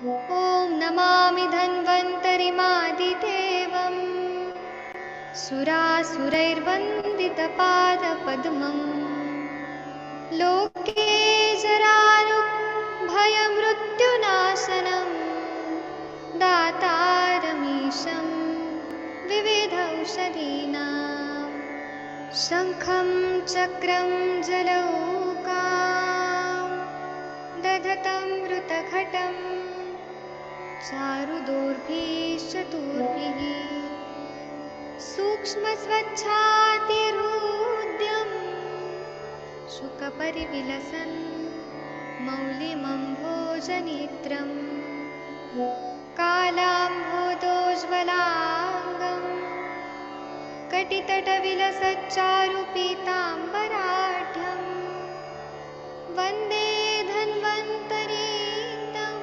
ॐ नमामि धन्वन्तरिमादिदेवम् सुरासुरैर्वन्दितपादपद्मम् लोके जरारुभयमृत्युनाशनं दातारमीशं विविधौषधीनां शङ्खं चक्रं जलौकां दधतं मृतघटं चारुदोर्भिश्चतुर्भिः सूक्ष्मस्वच्छातिहृद्यं शुकपरिविलसन् मौलिमम्भोजनेत्रं कालाम्भोदोज्ज्वलाङ्गं कटितटविलसच्चारुपीताम्बराढ्यं वन्दे धन्वन्तरीतं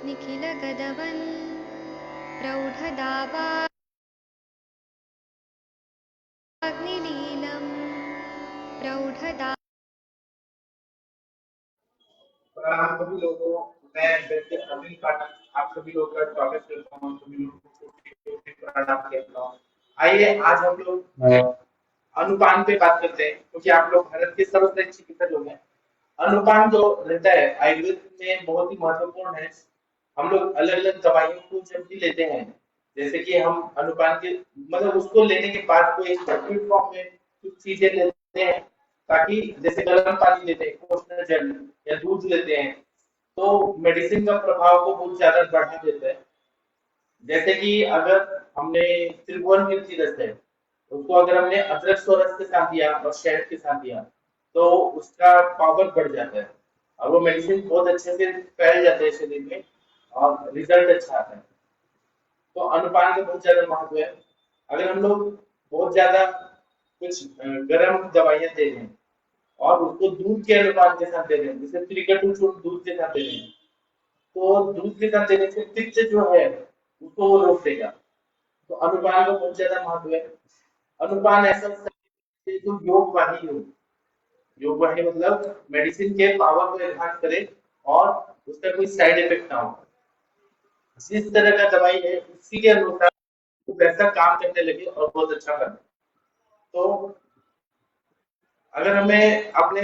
निखिलगदवन् प्रौढदावाग्निलीलं प्रौढदा। आप सभी लोगों मैं वैसे अनिल पाठक आप सभी लोगों का स्वागत करता हूँ। सभी लोगों को प्रणाम करता हूँ। आइए आज हम लोग अनुपान पे बात करते हैं, क्योंकि आप लोग भारत के सर्वश्रेष्ठ चिकित्सक लोग हैं। अनुपान जो रहता है आयुर्वेद में बहुत ही महत्वपूर्ण है। हम लोग अलग अलग दवाइयों को जब भी लेते हैं, जैसे कि हम अनुपान के मतलब उसको लेने के बाद कोई लिक्विड फॉर्म में कुछ चीजें लेते हैं, ताकि जैसे गर्म पानी लेते हैं, कोसना जल या दूध लेते हैं, तो मेडिसिन का प्रभाव को बहुत ज्यादा बढ़ा देता है। जैसे कि अगर हमने त्रिभुवन कीर्ति रस है, उसको अगर हमने अदरक सोरस के साथ दिया और शहद के साथ दिया, तो उसका पावर बढ़ जाता है और वो मेडिसिन बहुत अच्छे से फैल जाते हैं शरीर में और रिजल्ट अच्छा आता है। तो अनुपान का बहुत ज्यादा महत्व है। अगर हम लोग बहुत ज्यादा कुछ गर्म दवाइयां दे रहे हैं और उसको दूध के अनुपान के साथ दे रहे हैं, जैसे त्रिकटु चूर्ण दूध के साथ दे रहे हैं, तो दूध के साथ देने से पित्त जो है उसको वो रोक देगा। तो अनुपान का बहुत ज्यादा महत्व है। अनुपान ऐसा है जो योग वाही हो, योग वाही मतलब मेडिसिन के पावर को एनहांस करे और उसका कोई साइड इफेक्ट ना हो। जिस तरह का दवाई है उसी के अनुसार वो वैसा काम करने लगे और बहुत अच्छा करे। तो अगर हमें अपने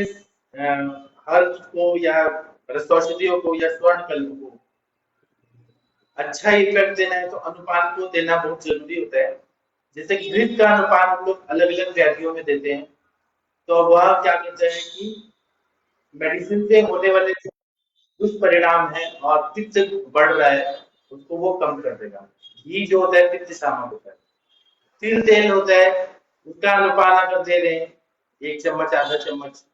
हर्ब को या रसौषधियों को या स्वर्ण कल्प को अच्छा इफेक्ट देना है, तो अनुपान को देना बहुत जरूरी होता है। जैसे घृत का अनुपान हम लोग अलग अलग व्याधियों में देते हैं, तो वह क्या कहते हैं कि मेडिसिन से होने वाले जो दुष्परिणाम है और पित्त बढ़ रहा है उसको वो कम कर देगा। घी जो होता है पित्त शामक होता है। तिल तेल होता है, उसका अनुपान अगर दे रहे हैं 1 चम्मच आधा चम्मच,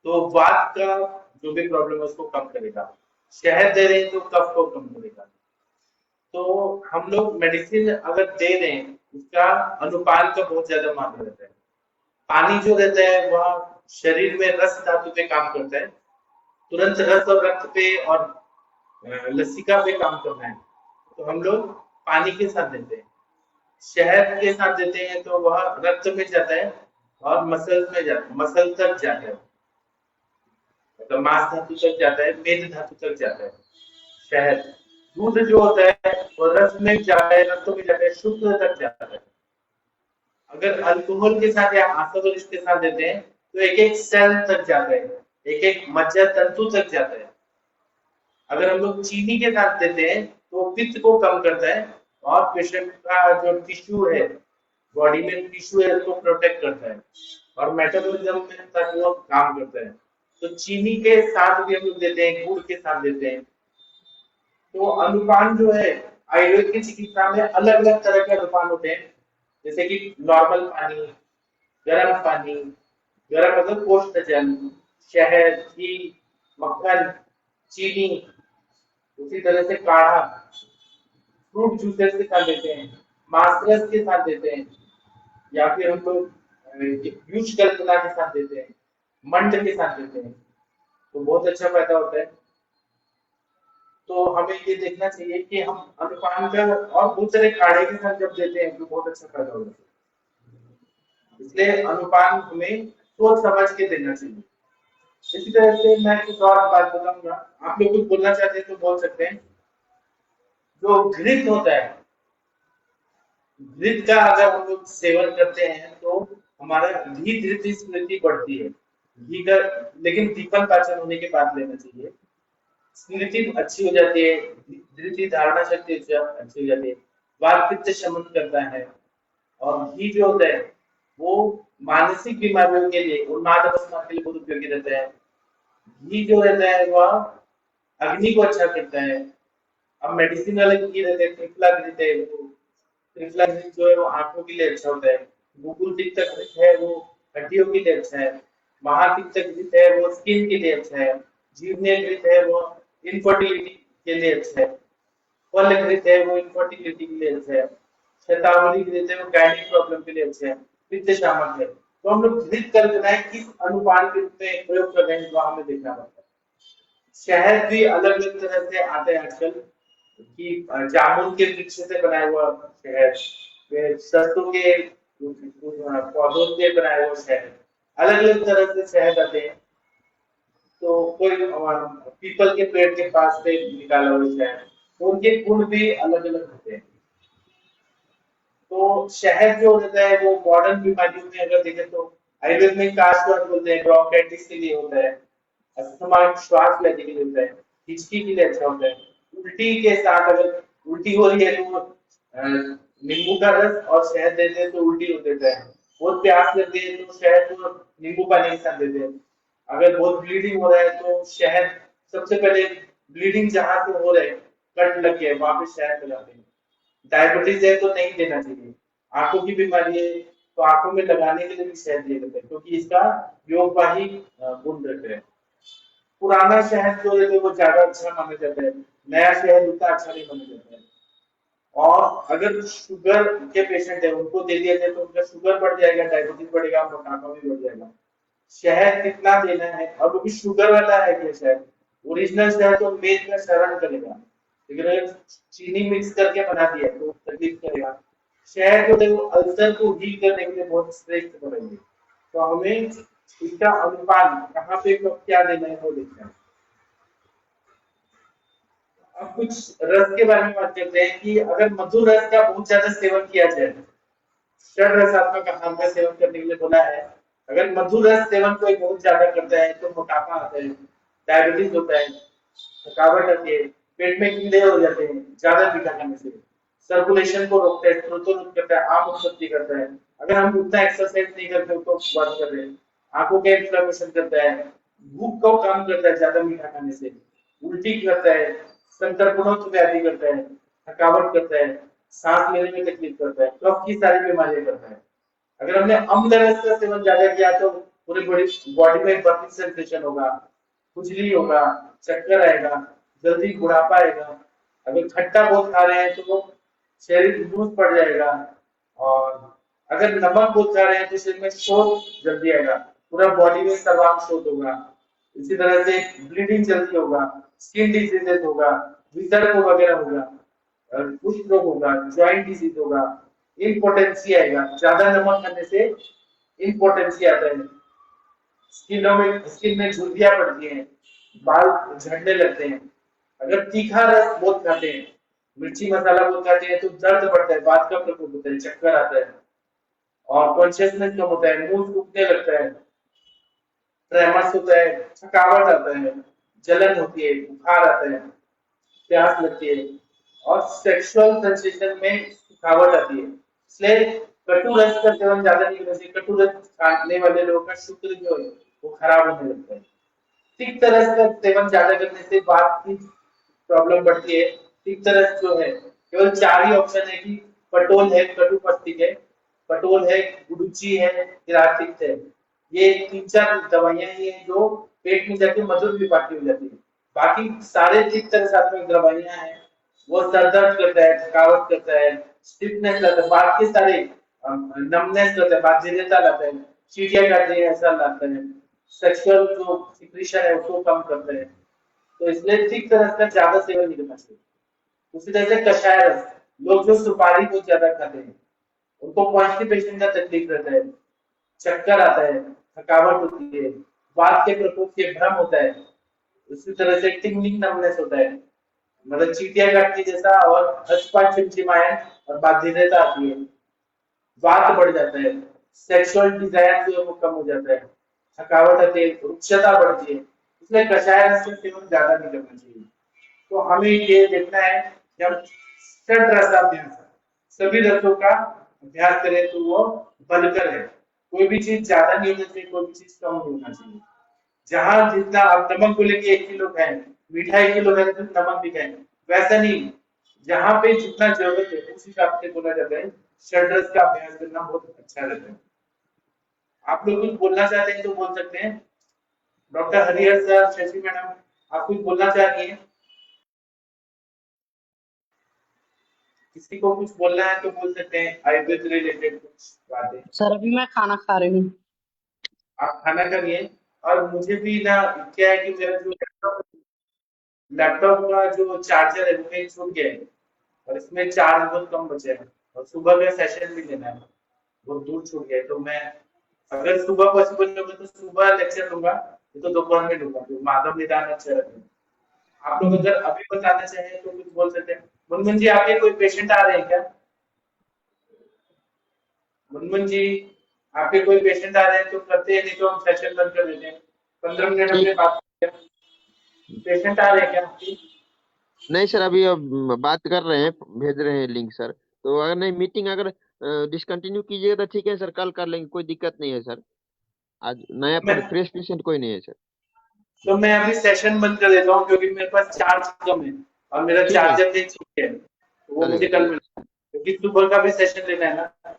तो वात का जो भी प्रॉब्लम है उसको कम करेगा। शहद दे रहे हैं तो कफ को कम करेगा। तो हम लोग मेडिसिन अगर दे रहे हैं उसका अनुपान का बहुत ज्यादा महत्व रहता है। पानी जो रहता है वह शरीर में रस धातु पे काम करता है, तुरंत रस और रक्त पे और लसिका पे काम करना है, तो हम लोग पानी के साथ देते हैं। शहद के साथ देते हैं तो वह रक्त में जाता है और मसल में जाता, मसल तक जाता है, मतलब मांस धातु तक जाता है, मेद धातु तक जाता है शहद। दूध जो होता है वो रस में जाता है, रक्त में जाता है, शुक्र तक जाता है। अगर अल्कोहल के साथ या आसवरिश के साथ देते हैं तो एक एक सेल तक जाता है, एक एक मज्जा तंतु तक जाता है। अगर हम लोग चीनी के साथ देते हैं तो पित्त को कम करता है और पेशेंट का जो टिश्यू है, बॉडी में टिश्यू है, उसको प्रोटेक्ट करता है और मेटाबॉलिज्म में तक वो काम करता है। तो चीनी के साथ भी हम लोग देते हैं, गुड़ के साथ देते हैं। तो अनुपान जो है आयुर्वेद की चिकित्सा में अलग अलग तरह के अनुपान होते हैं, जैसे कि नॉर्मल पानी, गर्म पानी, गर्म मतलब कोष्ठ जल, शहद, घी, मक्खन, चीनी, उसी तरह से काढ़ा, फ्रूट जूसेस के साथ देते हैं, मास्टर्स के साथ देते हैं, या फिर हम लोग यूज कल्पना के साथ देते हैं, मंड के साथ देते हैं, तो बहुत अच्छा फायदा होता है। तो हमें ये देखना चाहिए कि हम अनुपान का और बहुत सारे काढ़े के साथ जब देते हैं तो बहुत अच्छा फायदा होता है। इसलिए अनुपान हमें सोच समझ के देना चाहिए। इसी तरह से मैं कुछ और बात बताऊंगा, आप लोग कुछ बोलना चाहते हैं तो बोल सकते हैं। जो घृत होता है, घृत का अगर हम लोग सेवन करते हैं तो हमारा घी घृत स्मृति बढ़ती है। घी का लेकिन विफल पाचन होने के बाद लेना चाहिए। स्मृति अच्छी हो जाती है, धृति धारणा शक्ति अच्छी हो जाती है, वात पित्त शमन करता है। और घी जो होता है वो मानसिक बीमारियों के लिए, उन्माद अवस्था के लिए बहुत उपयोगी रहता है। घी जो रहता है वह अग्नि को अच्छा करता है। अब मेडिसिन वाले घी रहते हैं, त्रिफला घी रहते हैं, वो त्रिफला घी जो है वो आंखों के लिए अच्छा होता है। गोकुल तिक्त घी है वो हड्डियों के लिए अच्छा है। महातिक्त घी है वो स्किन के लिए अच्छा है। जीवने घी है वो इनफर्टिलिटी के लिए अच्छा है। फल घृत है वो इनफर्टिलिटी के लिए अच्छा है। शतावरी घृत है वो गायनिक प्रॉब्लम के लिए अच्छा है। पित्त शामक है। तो हम लोग घृत कल्पनाएं किस अनुपान के रूप में प्रयोग कर रहे हैं, वो हमें देखना पड़ता है। शहद भी अलग अलग तरह से आते हैं आजकल, कि जामुन के वृक्ष से बनाया हुआ शहद, फिर सरसों के पौधों से बनाया हुआ शहद, अलग अलग तरह से शहद आते हैं। तो कोई पीपल के पेड़ के पास से निकाला हुआ शहद, तो उनके गुण भी अलग अलग होते हैं। तो शहद जो होता है वो मॉडर्न बीमारियों में अगर देखें तो आयुर्वेद में कास्टवर्ड बोलते हैं, ब्रोंकाइटिस के लिए होता है, अस्थमा श्वास लेने के लिए होता है, हिचकी के लिए अच्छा होता है। उल्टी के साथ अगर उल्टी हो रही है तो नींबू का रस और शहद देते हैं तो उल्टी हो देता है। बहुत प्यास लगती है तो शहद और नींबू पानी के साथ देते हैं। अगर बहुत ब्लीडिंग हो रहा है तो शहद, सबसे पहले ब्लीडिंग जहां से हो रहा है, कट लग गया वहां पे शहद लगाते हैं। डायबिटीज है तो नहीं देना चाहिए। आंखों की बीमारी है तो आंखों में लगाने के लिए भी शहद दिया जाता है, क्योंकि इसका योगवाही गुण रहते हैं। पुराना शहद जो है वो ज्यादा अच्छा माना जाता है, नया शहद उतना अच्छा नहीं माना जाता है। और अगर शुगर के पेशेंट है उनको दे दिया जाए तो उनका शुगर बढ़ जाएगा, डायबिटीज बढ़ेगा, मोटापा भी बढ़ जाएगा। शहद कितना देना है, और वो भी शुगर वाला है क्या शहद, ओरिजिनल शहद तो मेद का शरण करेगा, लेकिन अगर चीनी मिक्स करके बना दिया तो तकलीफ करेगा। शहद जो है वो अल्सर को हील करने के लिए बहुत श्रेष्ठ बनेंगे। तो हमें इसका अनुपान कहाँ पे कब क्या देना है वो देखना है। अब कुछ रस के बारे में बात करते हैं कि अगर मधुर रस का बहुत ज्यादा सेवन किया जाए, षड रसात्मक आहार का सेवन करने के लिए बोला है। अगर मधुर रस सेवन कोई बहुत ज्यादा करता है तो मोटापा आता है, डायबिटीज होता है, थकावट आती है, पेट में कीड़े हो जाते हैं ज्यादा मीठा खाने से, सर्कुलेशन को रोकता है, प्रोटोन करता है, आम उत्पत्ति करता है। अगर हम उतना एक्सरसाइज नहीं करते तो बात कर रहे हैं, आंखों के इन्फ्लेमेशन करता है, भूख को कम करता है ज्यादा मीठा खाने से, उल्टी करता है, संक्रमणों व्याधि करता है, थकावट करता है, सांस लेने में तकलीफ करता है, कफ की सारी बीमारियां करता है। अगर हमने अम्ल रस का सेवन ज्यादा किया तो पूरे बॉडी में बर्निंग सेंसेशन होगा, खुजली होगा, चक्कर आएगा, जल्दी बुढ़ापा आएगा। अगर खट्टा बहुत खा रहे हैं तो शरीर लूज पड़ जाएगा। और अगर नमक बहुत खा रहे हैं तो शरीर में शोथ जल्दी आएगा, पूरा बॉडी में सर्वांग शोथ होगा। इसी तरह से ब्लीडिंग जल्दी होगा, स्किन डिजीजेज होगा, विसर्ग वगैरह होगा, कुष्ठ रोग होगा, ज्वाइंट डिजीज होगा, इम्पोटेंसी आएगा। ज्यादा नमक खाने से इम्पोटेंसी आता है, स्किन में झुर्रियां पड़ती हैं, बाल झड़ने लगते हैं। अगर तीखा रस बहुत खाते हैं, मिर्ची मसाला बहुत खाते हैं तो दर्द बढ़ता है, बात का प्रकोप होता है, चक्कर आता है और कॉन्शियसनेस कम होता है, मुंह सूखने लगता है, ट्रेमर्स होता है, थकावट आता है, जलन होती है, बुखार आता है, प्यास लगती है और सेक्सुअल सेंसेशन में थकावट आती है। इसलिए कटु रस का सेवन ज्यादा नहीं करना चाहिए। कटु रस खाने वाले लोगों का शुक्र जो है वो खराब होने लगता है। तिक्त रस का सेवन ज्यादा करने से बात की प्रॉब्लम बढ़ती है। तिक्त रस जो है केवल 4 ही ऑप्शन है कि पटोल है, कटु पस्तिक है, पटोल है, गुडुची है, तिरातिक्त है। ये 3-4 दवाइयां ही हैं जो पेट में जाके मधुर विपाकी हो जाती है। बाकी सारे तिक्त रसात्मक दवाइयां हैं वो सर दर्द करता है, थकावट करता है, स्टिफनेस लाता है, बात के सारे नमनेस करता है, बाध्यता लाता है, चीटियां काटती है, ऐसा लाता है, सेक्सुअल जो सिक्रीशन है उसको कम करता है। तो इसलिए तिक्त रस का ज्यादा सेवन नहीं करना चाहिए। उसी तरह से कषाय रस, लोग जो सुपारी बहुत ज्यादा खाते हैं उनको कॉन्स्टिपेशन का तकलीफ रहता है, चक्कर आता है, थकावट होती है, वात के प्रकोप से भ्रम होता है, उसी तरह से टिंगलिंग नमनेस होता है, मतलब चींटियां काटने जैसा, और हंसपात चिमचिमाहट और बाध्यता आती है, वात बढ़ जाता है, सेक्सुअल डिजायर जो है वो कम हो जाता है, थकावट आती है, रुक्षता बढ़ती है। इसलिए कषाय रस का सेवन ज्यादा नहीं करना चाहिए। तो हमें ये देखना है कि हम षड रसाभ्यास, सभी रसों का अभ्यास करें तो वो बलकर है। कोई भी चीज ज्यादा नहीं होना चाहिए, कोई भी चीज कम नहीं होना चाहिए। जहां जितना आप नमक बोले कि 1 किलो खाएं, मीठा 1 किलो खाएं तो नमक भी खाएं, वैसा नहीं। जहां पे जितना जरूरत है उस हिसाब से बोला जाता है। षड्रस का अभ्यास करना बहुत अच्छा रहता है। आप लोग कुछ बोलना चाहते हैं तो बोल सकते हैं। Doctor Harihar sir, Shashi madam, आप कुछ बोलना चाहती हैं? किसी को कुछ बोलना है तो बोल सकते हैं, आयुर्वेद रिलेटेड कुछ बातें। सर अभी मैं खाना खा रही हूँ। आप खाना करिए। और मुझे भी ना, क्या है कि मेरा जो लैपटॉप का जो चार्जर है वो कहीं छूट गया है, और इसमें चार्ज बहुत कम बचे हैं, और सुबह का सेशन भी लेना है, बहुत दूर छूट गया है। तो मैं, अगर सुबह पॉसिबल होगा तो सुबह लेक्चर लूंगा, नहीं तो दोपहर में लूंगा, तो माधव निदान अच्छा रहता है। आप लोग अगर अभी बताना चाहें तो कुछ बोल सकते हैं। मुनमुन जी, आपके कोई पेशेंट आ रहे हैं क्या? मुनमुन जी, आपके कोई पेशेंट आ रहे हैं तो करते हैं, नहीं तो हम सेशन बंद कर देते हैं। 15 मिनट हमने बात किया। पेशेंट आ रहे हैं क्या आपकी? नहीं सर, अभी अब बात कर रहे हैं, भेज रहे हैं लिंक सर। तो अगर नहीं, मीटिंग अगर डिसकंटिन्यू कीजिएगा तो ठीक है सर, कल कर लेंगे, कोई दिक्कत नहीं है सर। आज नया फ्रेश पेशेंट कोई नहीं है सर। तो मैं अभी सेशन बंद कर देता हूँ, क्योंकि मेरे पास चार्ज कम है और मेरा ठीक है। चार्जर नहीं छूट गया है, तो वो मुझे कल मिलेगा, क्योंकि सुबह का भी सेशन लेना है ना।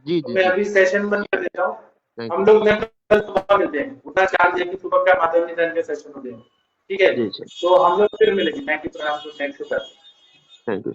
जी तो जी मैं जी। अभी सेशन बंद कर देता हूँ। थैंक हम यू। लोग ना कल सुबह मिलते हैं, उतना चार्ज है कि सुबह का माधव निधन का सेशन हो जाएगा। ठीक है, जी सर, तो हम लोग फिर मिलेंगे। थैंक यू, प्रणाम, thank you sir. Thank you.